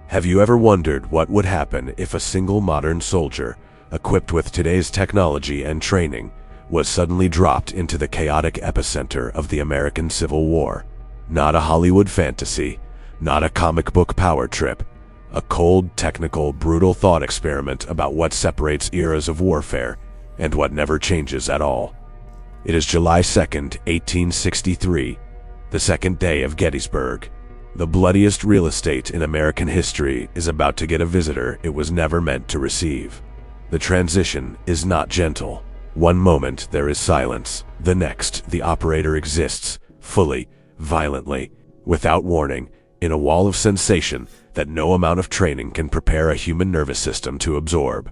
Have you ever wondered what would happen if a single modern soldier, equipped with today's technology and training, was suddenly dropped into the chaotic epicenter of the American Civil War? Not a Hollywood fantasy, not a comic book power trip, a cold, technical, brutal thought experiment about what separates eras of warfare and what never changes at all. It is July 2nd, 1863, the second day of Gettysburg. The bloodiest real estate in American history is about to get a visitor it was never meant to receive. The transition is not gentle. One moment there is silence, the next the operator exists, fully, violently, without warning, in a wall of sensation that no amount of training can prepare a human nervous system to absorb.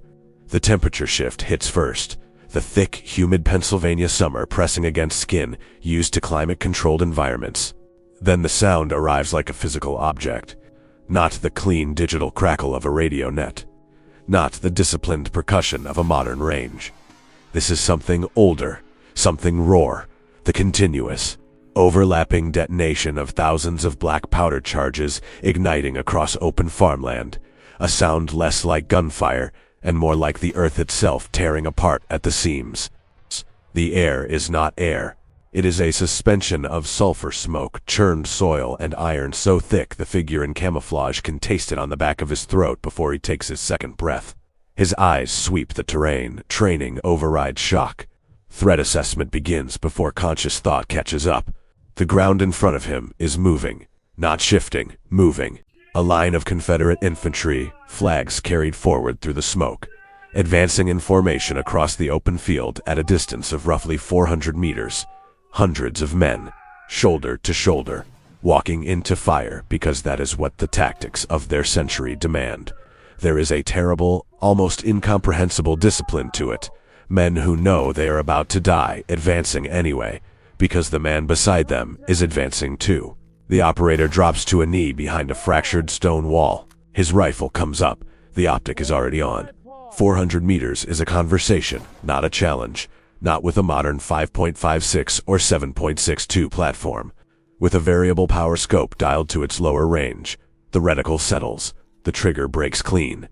The temperature shift hits first, the thick, humid Pennsylvania summer pressing against skin used to climate-controlled environments. Then the sound arrives like a physical object, not the clean digital crackle of a radio net, not the disciplined percussion of a modern range. This is something older, something raw, the continuous, overlapping detonation of thousands of black powder charges igniting across open farmland, a sound less like gunfire and more like the earth itself tearing apart at the seams. The air is not air. It is a suspension of sulfur smoke, churned soil, and iron so thick the figure in camouflage can taste it on the back of his throat before he takes his second breath. His eyes sweep the terrain, training overrides shock. Threat assessment begins before conscious thought catches up. The ground in front of him is moving, not shifting, moving. A line of Confederate infantry, flags carried forward through the smoke, advancing in formation across the open field at a distance of roughly 400 meters. Hundreds of men, shoulder to shoulder, walking into fire because that is what the tactics of their century demand. There is a terrible, almost incomprehensible discipline to it. Men who know they are about to die, advancing anyway, because the man beside them is advancing too. The operator drops to a knee behind a fractured stone wall. His rifle comes up. The optic is already on. 400 meters is a conversation, not a challenge. Not with a modern 5.56 or 7.62 platform. With a variable power scope dialed to its lower range, the reticle settles. The trigger breaks clean.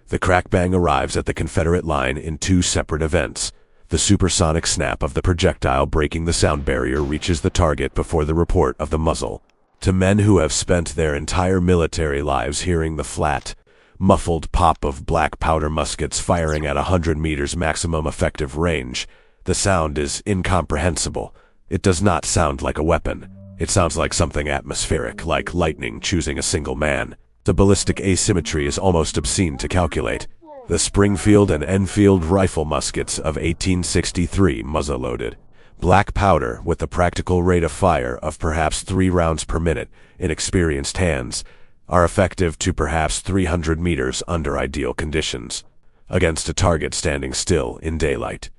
The crack bang arrives at the Confederate line in two separate events. The supersonic snap of the projectile breaking the sound barrier reaches the target before the report of the muzzle. To men who have spent their entire military lives hearing the flat, muffled pop of black powder muskets firing at 100 meters maximum effective range, the sound is incomprehensible. It does not sound like a weapon. It sounds like something atmospheric, like lightning choosing a single man. The ballistic asymmetry is almost obscene to calculate. The Springfield and Enfield rifle muskets of 1863 muzzle-loaded. Black powder with the practical rate of fire of perhaps 3 rounds per minute in experienced hands are effective to perhaps 300 meters under ideal conditions, against a target standing still in daylight.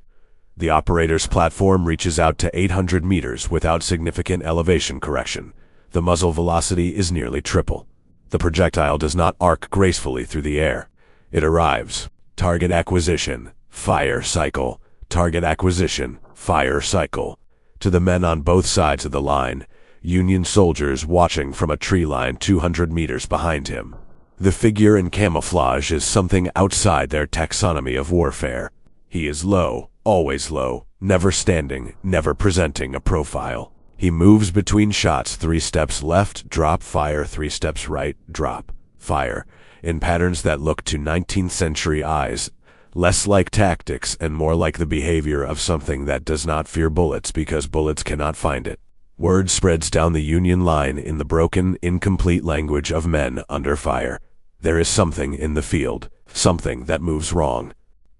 The operator's platform reaches out to 800 meters without significant elevation correction. The muzzle velocity is nearly triple. The projectile does not arc gracefully through the air. It arrives. Target acquisition, fire cycle. Target acquisition, fire cycle. To the men on both sides of the line, Union soldiers watching from a tree line 200 meters behind him. The figure in camouflage is something outside their taxonomy of warfare. He is low. Always low, never standing, never presenting a profile. He moves between shots 3 steps left, drop, fire, 3 steps right, drop, fire, in patterns that look to 19th century eyes, less like tactics and more like the behavior of something that does not fear bullets because bullets cannot find it. Word spreads down the Union line in the broken, incomplete language of men under fire. There is something in the field, something that moves wrong.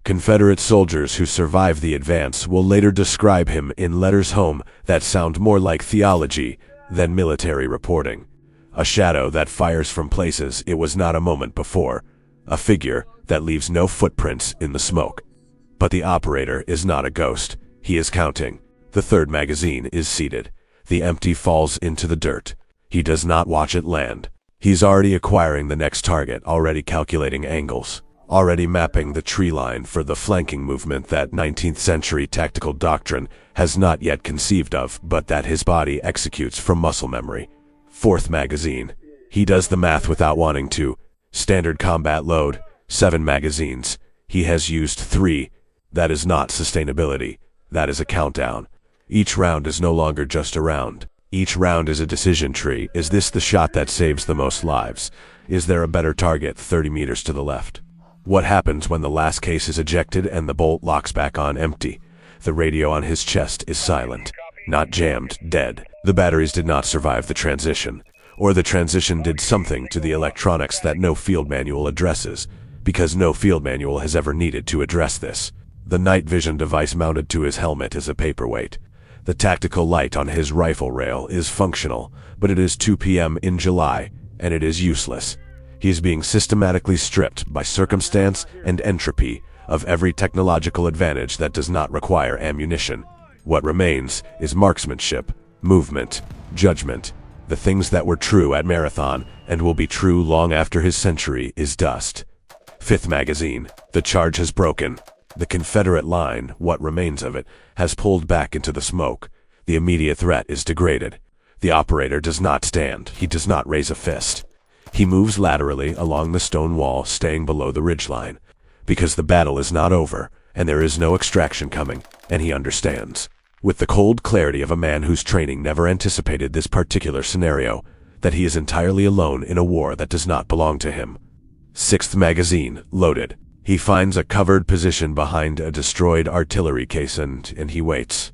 Confederate soldiers who survive the advance will later describe him in letters home that sound more like theology than military reporting. A shadow that fires from places it was not a moment before. A figure that leaves no footprints in the smoke. But the operator is not a ghost. He is counting. The third magazine is seated. The empty falls into the dirt. He does not watch it land. He's already acquiring the next target, already calculating angles. Already mapping the tree line for the flanking movement that 19th century tactical doctrine has not yet conceived of, but that his body executes from muscle memory. Fourth magazine. He does the math without wanting to. Standard combat load, 7 magazines. He has used 3. That is not sustainability. That is a countdown. Each round is no longer just a round. Each round is a decision tree. Is this the shot that saves the most lives? Is there a better target 30 meters to the left? What happens when the last case is ejected and the bolt locks back on empty? The radio on his chest is silent. Not jammed, dead. The batteries did not survive the transition. Or the transition did something to the electronics that no field manual addresses, because no field manual has ever needed to address this. The night vision device mounted to his helmet is a paperweight. The tactical light on his rifle rail is functional, but it is 2 p.m. in July, and it is useless. He is being systematically stripped by circumstance and entropy of every technological advantage that does not require ammunition. What remains is marksmanship, movement, judgment. The things that were true at Marathon and will be true long after his century is dust. 5th magazine. The charge has broken. The Confederate line, what remains of it, has pulled back into the smoke. The immediate threat is degraded. The operator does not stand. He does not raise a fist. He moves laterally along the stone wall, staying below the ridgeline. Because the battle is not over, and there is no extraction coming, and he understands. With the cold clarity of a man whose training never anticipated this particular scenario, that he is entirely alone in a war that does not belong to him. 6th magazine, loaded. He finds a covered position behind a destroyed artillery case and he waits.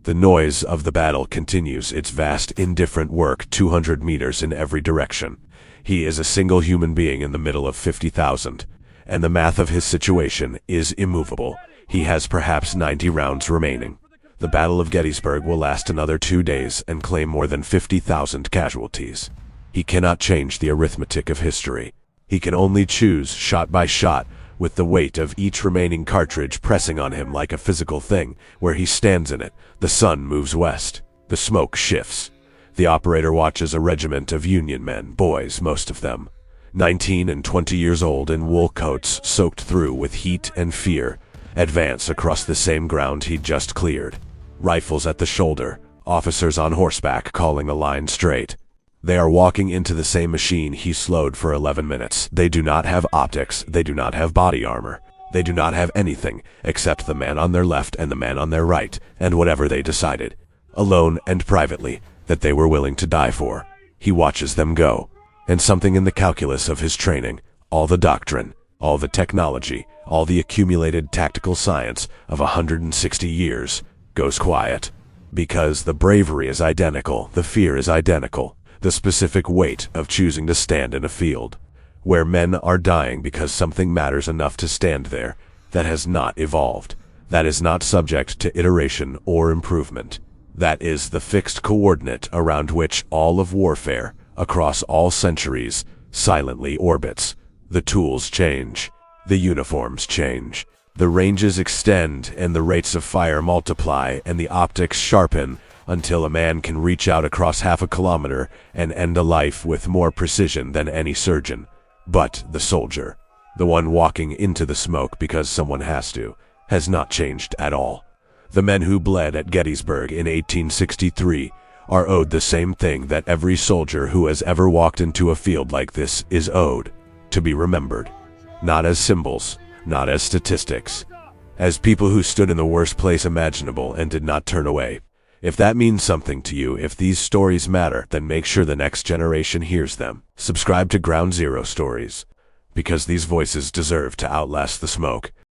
The noise of the battle continues its vast, indifferent work 200 meters in every direction. He is a single human being in the middle of 50,000, and the math of his situation is immovable. He has perhaps 90 rounds remaining. The Battle of Gettysburg will last another 2 days and claim more than 50,000 casualties. He cannot change the arithmetic of history. He can only choose shot by shot, with the weight of each remaining cartridge pressing on him like a physical thing. Where he stands in it, the sun moves west. The smoke shifts. The operator watches a regiment of Union men, boys, most of them, 19 and 20 years old, in wool coats soaked through with heat and fear, advance across the same ground he'd just cleared. Rifles at the shoulder, officers on horseback calling a line straight. They are walking into the same machine he slowed for 11 minutes. They do not have optics, they do not have body armor. They do not have anything except the man on their left and the man on their right, and whatever they decided, alone and privately, that they were willing to die for. He watches them go, and something in the calculus of his training, all the doctrine, all the technology, all the accumulated tactical science of 160 years, goes quiet. Because the bravery is identical, the fear is identical. The specific weight of choosing to stand in a field where men are dying because something matters enough to stand there, that has not evolved, that is not subject to iteration or improvement. That is the fixed coordinate around which all of warfare, across all centuries, silently orbits. The tools change, the uniforms change, the ranges extend and the rates of fire multiply and the optics sharpen, until a man can reach out across half a kilometer and end a life with more precision than any surgeon. But the soldier, the one walking into the smoke because someone has to, has not changed at all. The men who bled at Gettysburg in 1863 are owed the same thing that every soldier who has ever walked into a field like this is owed: to be remembered. Not as symbols, not as statistics, as people who stood in the worst place imaginable and did not turn away. If that means something to you, if these stories matter, then make sure the next generation hears them. Subscribe to Ground Zero Stories, because these voices deserve to outlast the smoke.